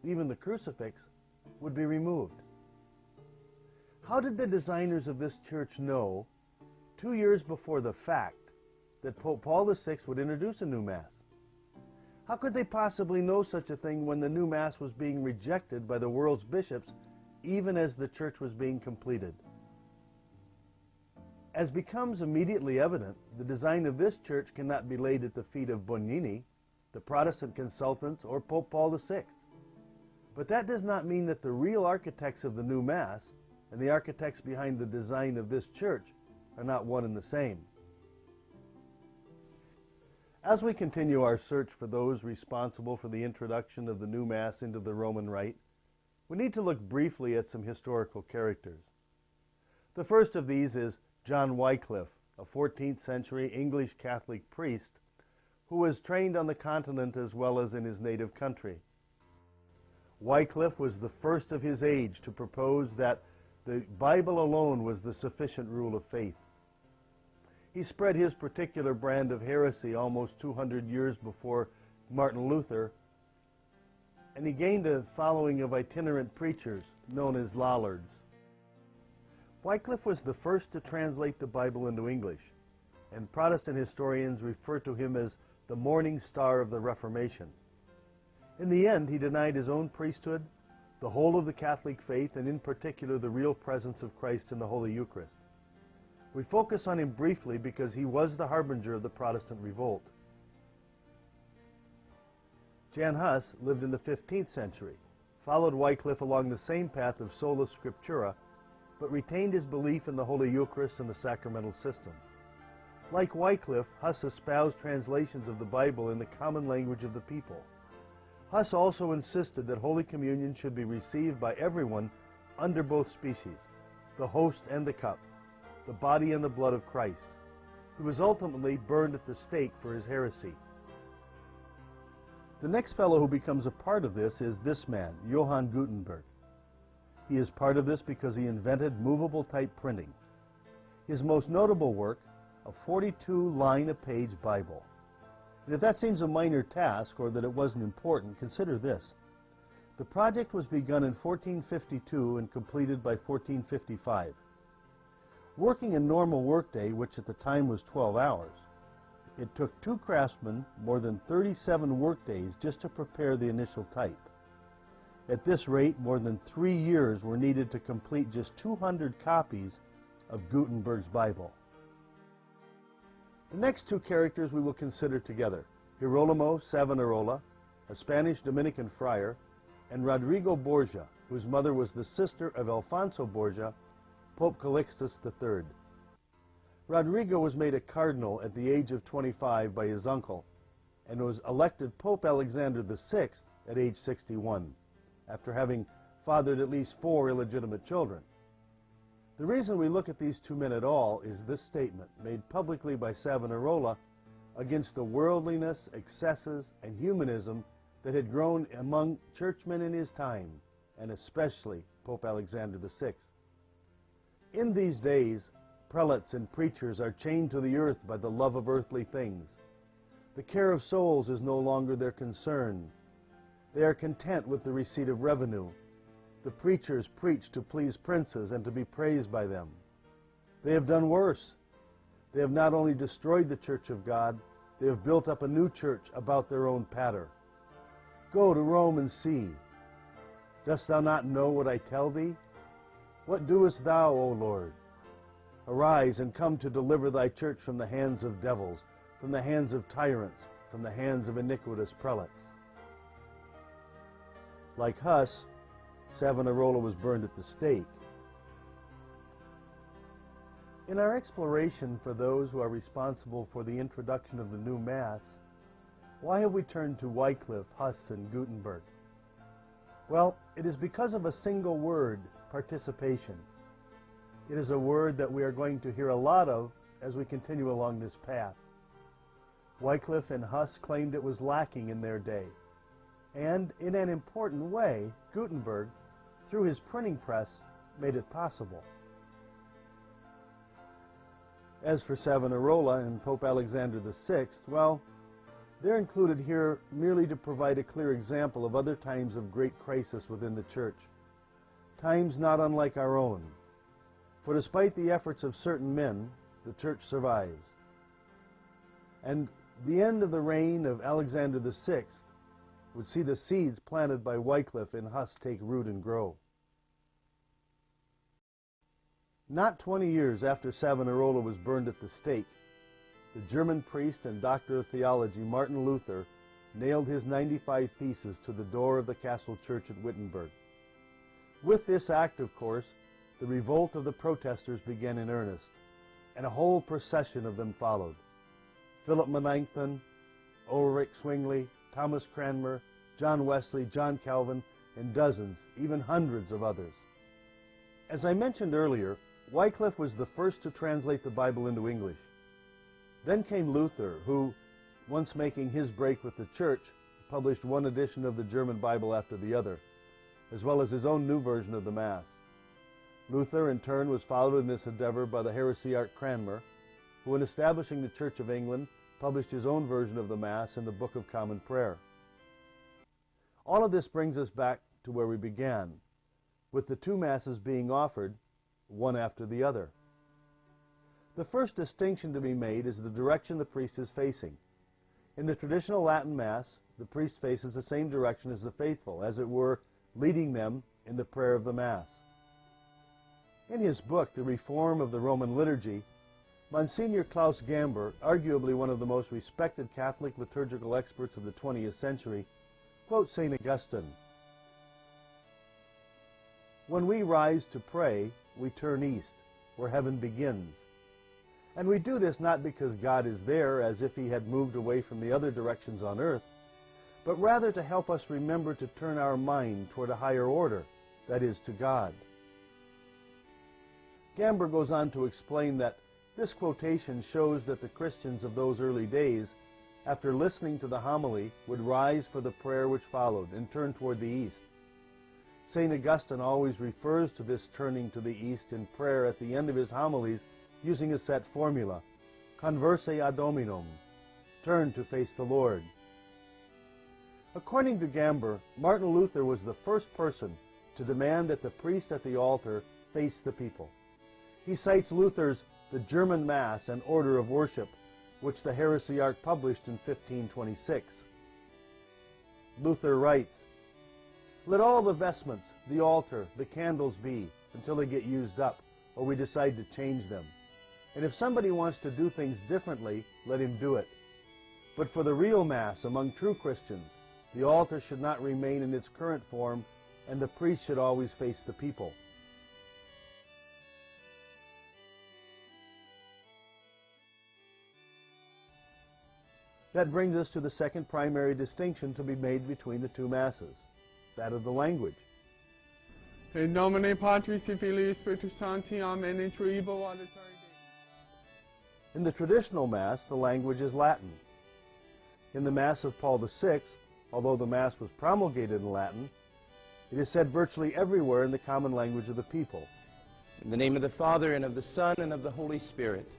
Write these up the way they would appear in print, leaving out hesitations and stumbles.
even the crucifix, would be removed. How did the designers of this church know, 2 years before the fact, that Pope Paul VI would introduce a new Mass? How could they possibly know such a thing when the new Mass was being rejected by the world's bishops, even as the church was being completed? As becomes immediately evident, the design of this church cannot be laid at the feet of Bonini, the Protestant consultants, or Pope Paul VI. But that does not mean that the real architects of the new Mass and the architects behind the design of this church are not one and the same. As we continue our search for those responsible for the introduction of the new Mass into the Roman Rite, we need to look briefly at some historical characters. The first of these is John Wycliffe, a 14th century English Catholic priest who was trained on the continent as well as in his native country. Wycliffe was the first of his age to propose that the Bible alone was the sufficient rule of faith. He spread his particular brand of heresy almost 200 years before Martin Luther, and he gained a following of itinerant preachers known as Lollards. Wycliffe was the first to translate the Bible into English, and Protestant historians refer to him as the morning star of the Reformation. In the end, he denied his own priesthood, the whole of the Catholic faith, and in particular the real presence of Christ in the Holy Eucharist. We focus on him briefly because he was the harbinger of the Protestant revolt. Jan Hus lived in the 15th century, followed Wycliffe along the same path of sola scriptura, but retained his belief in the Holy Eucharist and the sacramental system. Like Wycliffe, Hus espoused translations of the Bible in the common language of the people. Hus also insisted that Holy Communion should be received by everyone under both species, the host and the cup, the body and the blood of Christ, who was ultimately burned at the stake for his heresy. The next fellow who becomes a part of this is this man, Johann Gutenberg. He is part of this because he invented movable type printing. His most notable work, a 42-line-a-page Bible. And if that seems a minor task, or that it wasn't important, consider this. The project was begun in 1452 and completed by 1455. Working a normal workday, which at the time was 12 hours, it took 2 craftsmen more than 37 workdays just to prepare the initial type. At this rate, more than 3 years were needed to complete just 200 copies of Gutenberg's Bible. The next 2 characters we will consider together, Girolamo Savonarola, a Spanish Dominican friar, and Rodrigo Borgia, whose mother was the sister of Alfonso Borgia, Pope Calixtus III. Rodrigo was made a cardinal at the age of 25 by his uncle, and was elected Pope Alexander VI at age 61, after having fathered at least 4 illegitimate children. The reason we look at these 2 men at all is this statement, made publicly by Savonarola, against the worldliness, excesses, and humanism that had grown among churchmen in his time, and especially Pope Alexander VI. In these days, prelates and preachers are chained to the earth by the love of earthly things. The care of souls is no longer their concern. They are content with the receipt of revenue. The preachers preach to please princes and to be praised by them. They have done worse. They have not only destroyed the church of God, they have built up a new church about their own pattern. Go to Rome and see. Dost thou not know what I tell thee? What doest thou, O Lord? Arise and come to deliver thy church from the hands of devils, from the hands of tyrants, from the hands of iniquitous prelates. Like Huss, Savonarola was burned at the stake. In our exploration for those who are responsible for the introduction of the new Mass, why have we turned to Wycliffe, Huss, and Gutenberg? Well, it is because of a single word, participation. It is a word that we are going to hear a lot of as we continue along this path. Wycliffe and Huss claimed it was lacking in their day. And in an important way, Gutenberg, through his printing press, made it possible. As for Savonarola and Pope Alexander VI, well, They're included here merely to provide a clear example of other times of great crisis within the Church, times not unlike our own. For despite the efforts of certain men, the Church survives. And the end of the reign of Alexander VI would see the seeds planted by Wycliffe in Huss take root and grow. Not 20 years after Savonarola was burned at the stake, the German priest and doctor of theology Martin Luther nailed his 95 Theses to the door of the castle church at Wittenberg. With this act, of course, the revolt of the protesters began in earnest, and a whole procession of them followed. Philip Melanchthon, Ulrich Zwingli, Thomas Cranmer, John Wesley, John Calvin, and dozens, even hundreds of others. As I mentioned earlier, Wycliffe was the first to translate the Bible into English. Then came Luther, who, once making his break with the Church, published one edition of the German Bible after the other, as well as his own new version of the Mass. Luther, in turn, was followed in this endeavor by the heresiarch Cranmer, who, in establishing the Church of England, published his own version of the Mass in the Book of Common Prayer. All of this brings us back to where we began, with the two Masses being offered, one after the other. The first distinction to be made is the direction the priest is facing. In the traditional Latin Mass, the priest faces the same direction as the faithful, as it were, leading them in the prayer of the Mass. In his book, The Reform of the Roman Liturgy, Monsignor Klaus Gamber, arguably one of the most respected Catholic liturgical experts of the 20th century, quotes St. Augustine. "When we rise to pray, we turn east, where heaven begins. And we do this not because God is there as if he had moved away from the other directions on earth, but rather to help us remember to turn our mind toward a higher order, that is, to God." Gamber goes on to explain that this quotation shows that the Christians of those early days, after listening to the homily, would rise for the prayer which followed and turn toward the east. St. Augustine always refers to this turning to the east in prayer at the end of his homilies using a set formula, converse ad Dominum, turn to face the Lord. According to Gamber, Martin Luther was the first person to demand that the priest at the altar face the people. He cites Luther's The German Mass and Order of Worship, which the heresiarch published in 1526. Luther writes, "Let all the vestments, the altar, the candles be, until they get used up, or we decide to change them. And if somebody wants to do things differently, let him do it. But for the real Mass among true Christians, the altar should not remain in its current form, and the priest should always face the people." That brings us to the second primary distinction to be made between the two Masses, that of the language. In nomine Patris et Filii Spiritus Sancti, Amen, in tribo auditari Dei. In the traditional Mass, the language is Latin. In the Mass of Paul VI, although the Mass was promulgated in Latin, it is said virtually everywhere in the common language of the people. In the name of the Father, and of the Son, and of the Holy Spirit.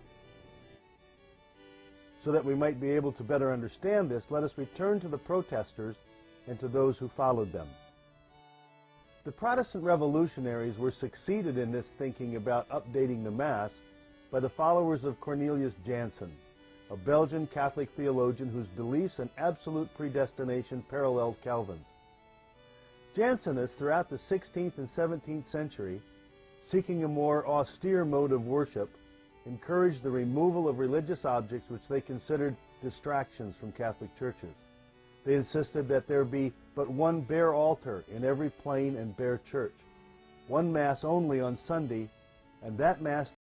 So that we might be able to better understand this, let us return to the protesters and to those who followed them. The Protestant revolutionaries were succeeded in this thinking about updating the Mass by the followers of Cornelius Jansen, a Belgian Catholic theologian whose beliefs in absolute predestination paralleled Calvin's. Jansenists throughout the 16th and 17th century, seeking a more austere mode of worship, encouraged the removal of religious objects which they considered distractions from Catholic churches. They insisted that there be but one bare altar in every plain and bare church, one Mass only on Sunday, and that Mass